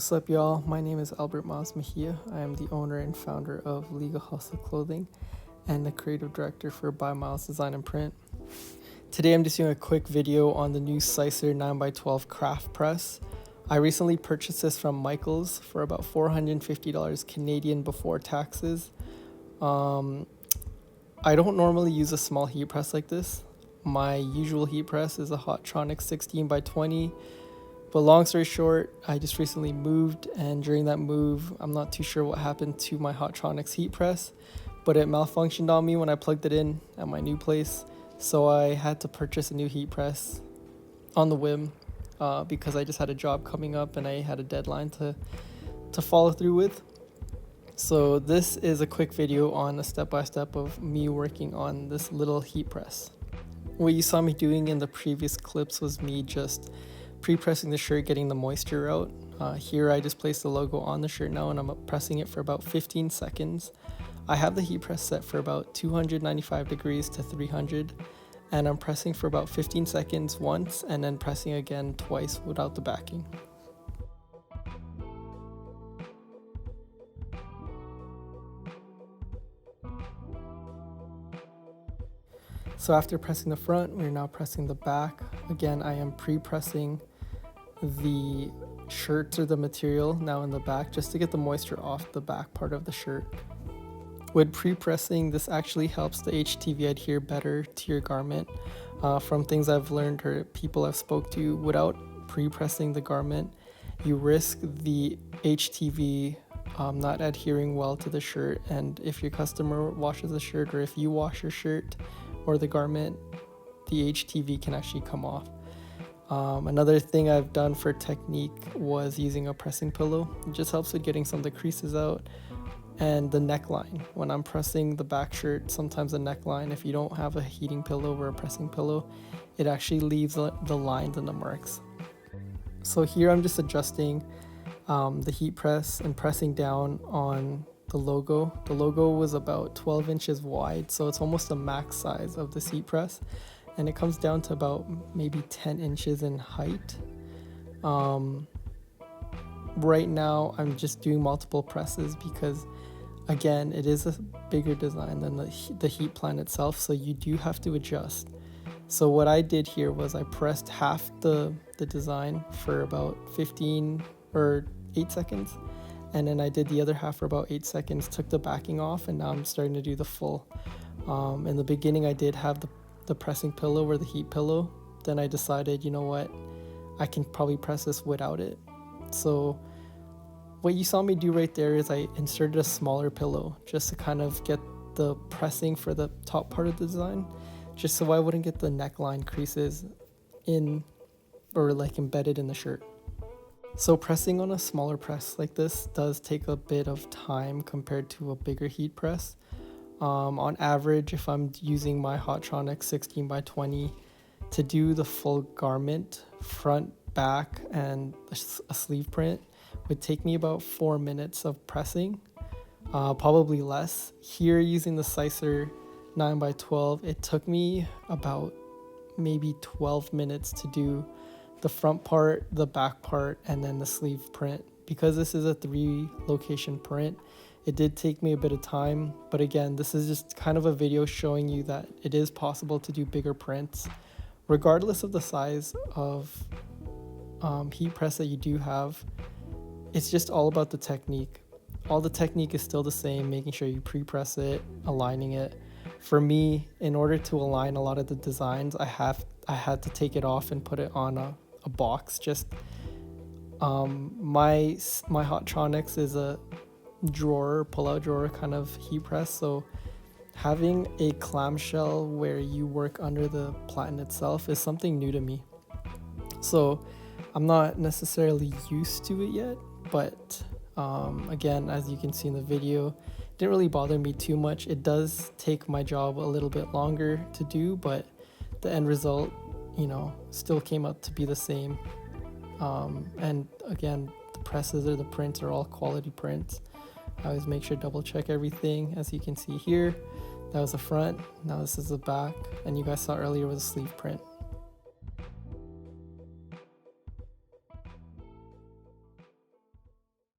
What's up, y'all? My name is Albert Myles Mejia. I am the owner and founder of Legal Hustle Clothing and the creative director for By Myles Design and Print. Today I'm just doing a quick video on the new Siser 9x12 craft press. I recently purchased this from Myles for about $450 Canadian before taxes. I don't normally use a small heat press like this. My usual heat press is a Hottronic 16x20. But long story short, I just recently moved, and during that move, I'm not too sure what happened to my Hottronics heat press, but it malfunctioned on me when I plugged it in at my new place. So I had to purchase a new heat press on the whim because I just had a job coming up and I had a deadline to follow through with. So this is a quick video on a step-by-step of me working on this little heat press. What you saw me doing in the previous clips was me just pre-pressing the shirt, getting the moisture out. Here I just placed the logo on the shirt now and I'm pressing it for about 15 seconds. I have the heat press set for about 295 degrees to 300, and I'm pressing for about 15 seconds once and then pressing again twice without the backing. So after pressing the front, we're now pressing the back. Again, I am pre-pressing the shirt or the material now in the back just to get the moisture off the back part of the shirt. With pre-pressing, this actually helps the HTV adhere better to your garment. From things I've learned or people I've spoke to, without pre-pressing the garment, you risk the HTV not adhering well to the shirt, and if your customer washes the shirt or if you wash your shirt or the garment, the HTV can actually come off. Another thing I've done for technique was using a pressing pillow. It just helps with getting some of the creases out. And the neckline. When I'm pressing the back shirt, sometimes the neckline, if you don't have a heating pillow or a pressing pillow, it actually leaves the lines and the marks. So here I'm just adjusting the heat press and pressing down on the logo. The logo was about 12 inches wide, so it's almost the max size of the heat press. And it comes down to about maybe 10 inches in height. Right now I'm just doing multiple presses because, again, it is a bigger design than the heat plan itself, so you do have to adjust. So what I did here was I pressed half the design for about 15 or 8 seconds, and then I did the other half for about 8 seconds, took the backing off, and now I'm starting to do the full. In the beginning I did have the pressing pillow or the heat pillow. Then I decided, you know what, I can probably press this without it. So what you saw me do right there is I inserted a smaller pillow just to kind of get the pressing for the top part of the design, just so I wouldn't get the neckline creases in or like embedded in the shirt. So pressing on a smaller press like this does take a bit of time compared to a bigger heat press. On average, if I'm using my Hottronic 16x20 to do the full garment, front, back, and a sleeve print, would take me about 4 minutes of pressing, probably less. Here using the Siser 9x12, it took me about maybe 12 minutes to do the front part, the back part, and then the sleeve print. Because this is a 3-location print, it did take me a bit of time, but again, this is just kind of a video showing you that it is possible to do bigger prints, regardless of the size of heat press that you do have. It's just all about the technique. All the technique is still the same, making sure you pre-press it, aligning it. For me, in order to align a lot of the designs, I had to take it off and put it on a box. Just my Hottronics is a drawer, pull-out drawer kind of heat press, so having a clamshell where you work under the platen itself is something new to me. So I'm not necessarily used to it yet, but again, as you can see in the video, it didn't really bother me too much. It does take my job a little bit longer to do, but the end result, still came out to be the same. And again, the presses or the prints are all quality prints. I always make sure to double check everything. As you can see here, that was the front, now this is the back, and you guys saw earlier was a sleeve print.